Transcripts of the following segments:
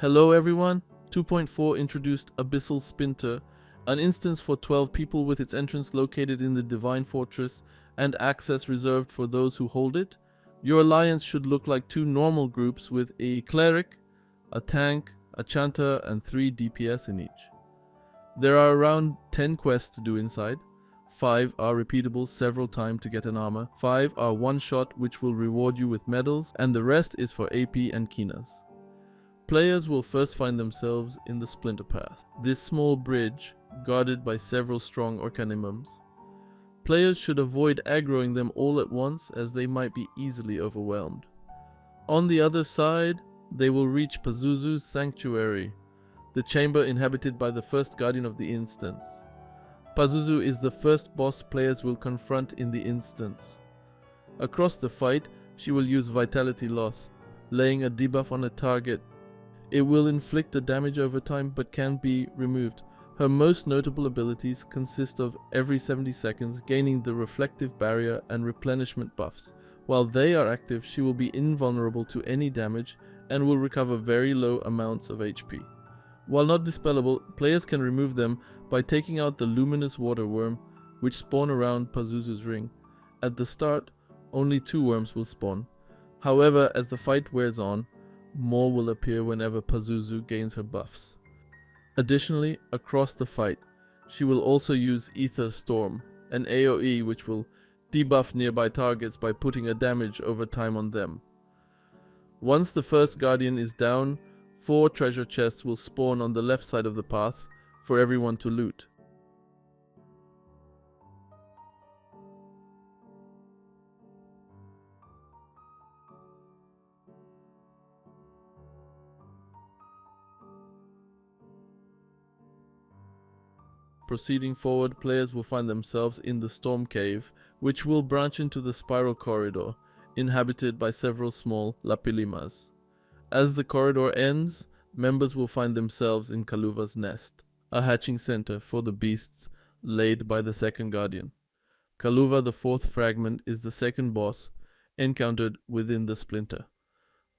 Hello everyone, 2.4 introduced Abyssal Splinter, an instance for 12 people with its entrance located in the Divine Fortress and access reserved for those who hold it. Your alliance should look like two normal groups with a cleric, a tank, a chanter and 3 DPS in each. There are around 10 quests to do inside. 5 are repeatable several times to get an armor, 5 are one shot which will reward you with medals, and the rest is for AP and Kinas. Players will first find themselves in the Splinter Path, this small bridge guarded by several strong Arcanimums. Players should avoid aggroing them all at once as they might be easily overwhelmed. On the other side, they will reach Pazuzu's Sanctuary, the chamber inhabited by the first guardian of the instance. Pazuzu is the first boss players will confront in the instance. Across the fight, she will use Vitality Loss, laying a debuff on a target. It will inflict a damage over time but can be removed. Her most notable abilities consist of every 70 seconds gaining the Reflective Barrier and Replenishment buffs. While they are active, she will be invulnerable to any damage and will recover very low amounts of HP. While not dispellable, players can remove them by taking out the Luminous Water Worm, which spawn around Pazuzu's ring. At the start, only 2 worms will spawn. However, as the fight wears on, more will appear whenever Pazuzu gains her buffs. Additionally, across the fight, she will also use Ether Storm, an AoE which will debuff nearby targets by putting a damage over time on them. Once the first guardian is down, 4 treasure chests will spawn on the left side of the path for everyone to loot. Proceeding forward, players will find themselves in the Storm Cave, which will branch into the Spiral Corridor, inhabited by several small Lapilimas. As the corridor ends, members will find themselves in Kaluva's nest, a hatching center for the beasts laid by the second guardian. Kaluva, the 4th fragment, is the second boss encountered within the Splinter.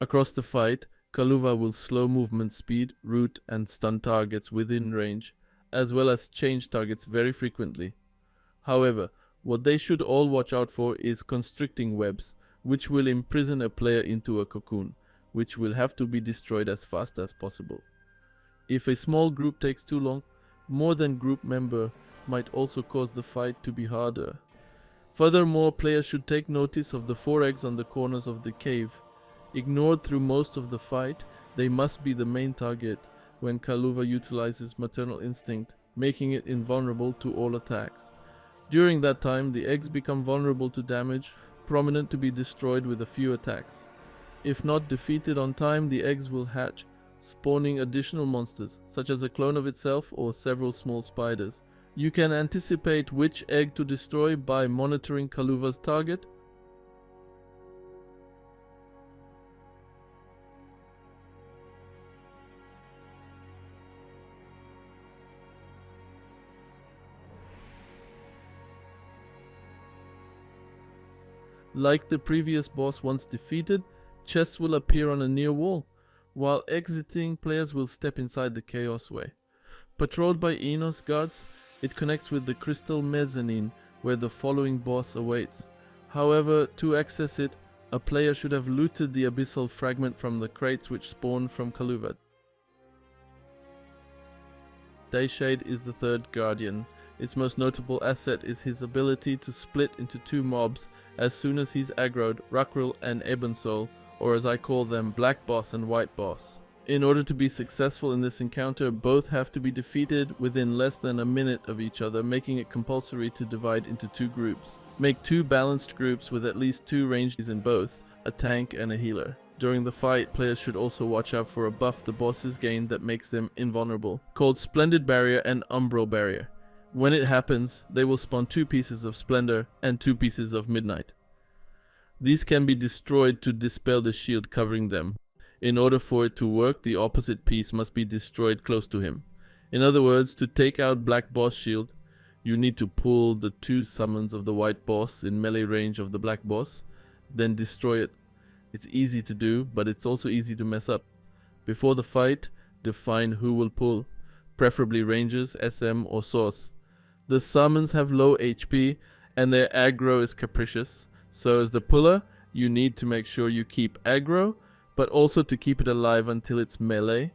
Across the fight, Kaluva will slow movement speed, root and stun targets within range, as well as change targets very frequently. However, what they should all watch out for is constricting webs, which will imprison a player into a cocoon, which will have to be destroyed as fast as possible. If a small group takes too long, more than group member might also cause the fight to be harder. Furthermore, players should take notice of the 4 eggs on the corners of the cave. Ignored through most of the fight, they must be the main target when Kaluva utilizes Maternal Instinct, making it invulnerable to all attacks. During that time, the eggs become vulnerable to damage, prominent to be destroyed with a few attacks. If not defeated on time, the eggs will hatch, spawning additional monsters, such as a clone of itself or several small spiders. You can anticipate which egg to destroy by monitoring Kaluva's target. Like the previous boss once defeated, chests will appear on a near wall. While exiting, players will step inside the Chaos Way. Patrolled by Enos guards, it connects with the Crystal Mezzanine, where the following boss awaits. However, to access it, a player should have looted the Abyssal Fragment from the crates which spawn from Kaluva. Dayshade is the 3rd guardian. Its most notable asset is his ability to split into 2 mobs as soon as he's aggroed, Rakril and Ebonsoul, or as I call them, Black Boss and White Boss. In order to be successful in this encounter, both have to be defeated within less than a minute of each other, making it compulsory to divide into 2 groups. Make 2 balanced groups with at least 2 ranges in both, a tank and a healer. During the fight, players should also watch out for a buff the bosses gain that makes them invulnerable, called Splendid Barrier and Umbral Barrier. When it happens, they will spawn 2 pieces of Splendor and 2 pieces of Midnight. These can be destroyed to dispel the shield covering them. In order for it to work, the opposite piece must be destroyed close to him. In other words, to take out Black Boss shield, you need to pull the 2 summons of the White Boss in melee range of the Black Boss, then destroy it. It's easy to do, but it's also easy to mess up. Before the fight, define who will pull, preferably rangers, SM or source. The summons have low HP and their aggro is capricious, so as the puller, you need to make sure you keep aggro, but also to keep it alive until it's melee.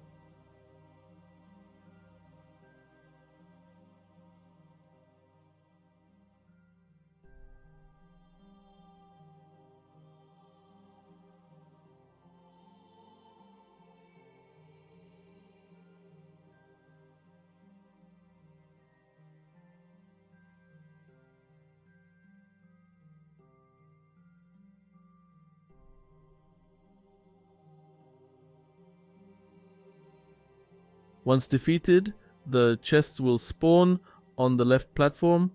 Once defeated, the chests will spawn on the left platform.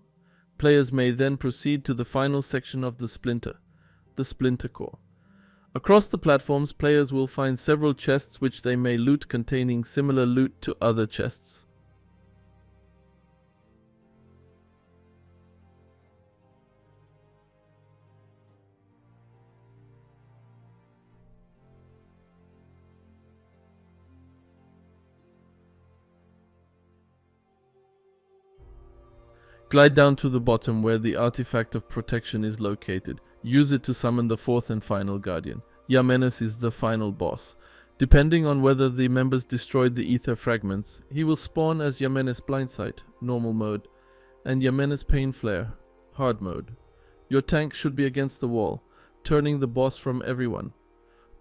Players may then proceed to the final section of the Splinter, the Splinter Core. Across the platforms, players will find several chests which they may loot containing similar loot to other chests. Glide down to the bottom where the artifact of protection is located. Use it to summon the fourth and final guardian. Yamennes is the final boss. Depending on whether the members destroyed the ether fragments, he will spawn as Yamennes Blindsight, normal mode, and Yamennes Pain Flare, hard mode. Your tank should be against the wall, turning the boss from everyone.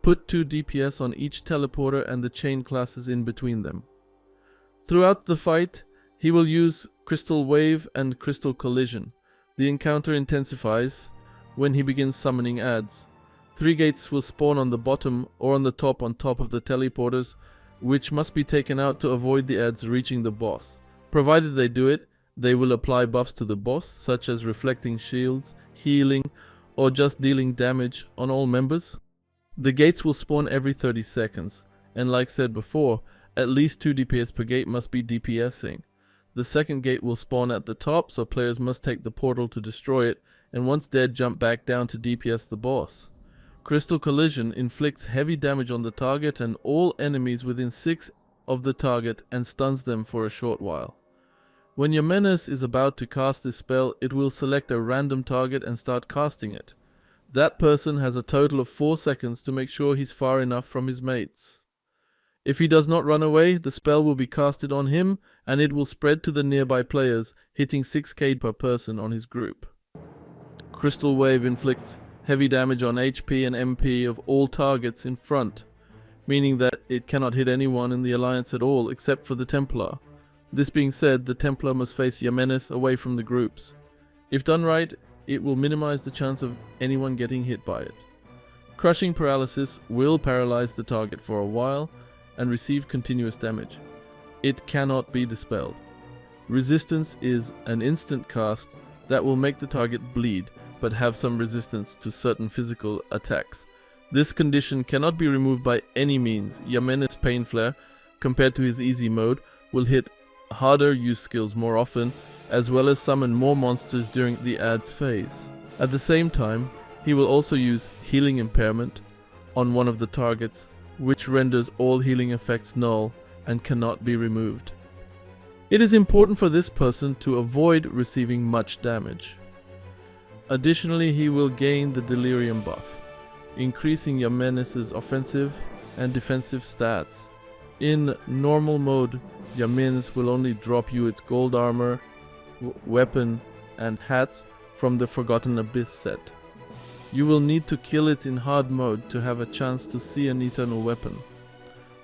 Put 2 DPS on each teleporter and the chain classes in between them. Throughout the fight, he will use Crystal Wave and Crystal Collision. The encounter intensifies when he begins summoning adds. 3 gates will spawn on the bottom or on top of the teleporters, which must be taken out to avoid the adds reaching the boss. Provided they do it, they will apply buffs to the boss, such as reflecting shields, healing, or just dealing damage on all members. The gates will spawn every 30 seconds, and like said before, at least 2 DPS per gate must be DPSing. The second gate will spawn at the top, so players must take the portal to destroy it, and once dead jump back down to DPS the boss. Crystal Collision inflicts heavy damage on the target and all enemies within 6 of the target and stuns them for a short while. When Yamennes is about to cast this spell, it will select a random target and start casting it. That person has a total of 4 seconds to make sure he's far enough from his mates. If he does not run away, the spell will be casted on him and it will spread to the nearby players, hitting 6k per person on his group. Crystal Wave inflicts heavy damage on HP and MP of all targets in front, meaning that it cannot hit anyone in the Alliance at all except for the Templar. This being said, the Templar must face Yamennes away from the groups. If done right, it will minimize the chance of anyone getting hit by it. Crushing Paralysis will paralyze the target for a while and receive continuous damage. It cannot be dispelled. Resistance is an instant cast that will make the target bleed, but have some resistance to certain physical attacks. This condition cannot be removed by any means. Yamennes Pain Flare, compared to his easy mode, will hit harder use skills more often, as well as summon more monsters during the adds phase. At the same time, he will also use Healing Impairment on one of the targets, which renders all healing effects null and cannot be removed. It is important for this person to avoid receiving much damage. Additionally, he will gain the Delirium buff, increasing Yamennes' offensive and defensive stats. In normal mode, Yamennes will only drop you its gold armor, weapon and hats from the Forgotten Abyss set. You will need to kill it in hard mode to have a chance to see an eternal weapon.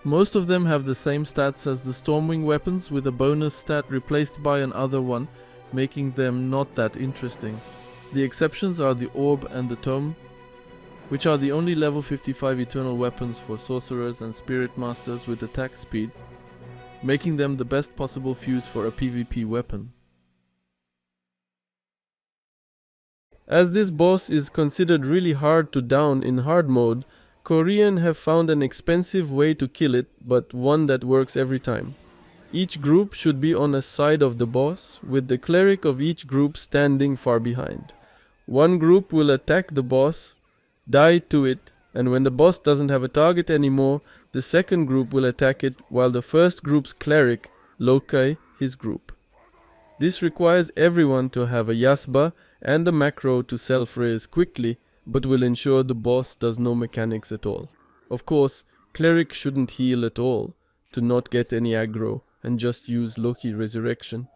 Most of them have the same stats as the Stormwing weapons, with a bonus stat replaced by another one, making them not that interesting. The exceptions are the Orb and the Tome, which are the only level 55 eternal weapons for sorcerers and spirit masters with attack speed, making them the best possible fuse for a PvP weapon. As this boss is considered really hard to down in hard mode, Korean have found an expensive way to kill it, but one that works every time. Each group should be on a side of the boss, with the cleric of each group standing far behind. One group will attack the boss, die to it, and when the boss doesn't have a target anymore, The second group will attack it while the first group's cleric Loci his group. This requires everyone to have a Yasba and the macro to self-raise quickly, but will ensure the boss does no mechanics at all. Of course, cleric shouldn't heal at all, to not get any aggro, and just use Loki Resurrection.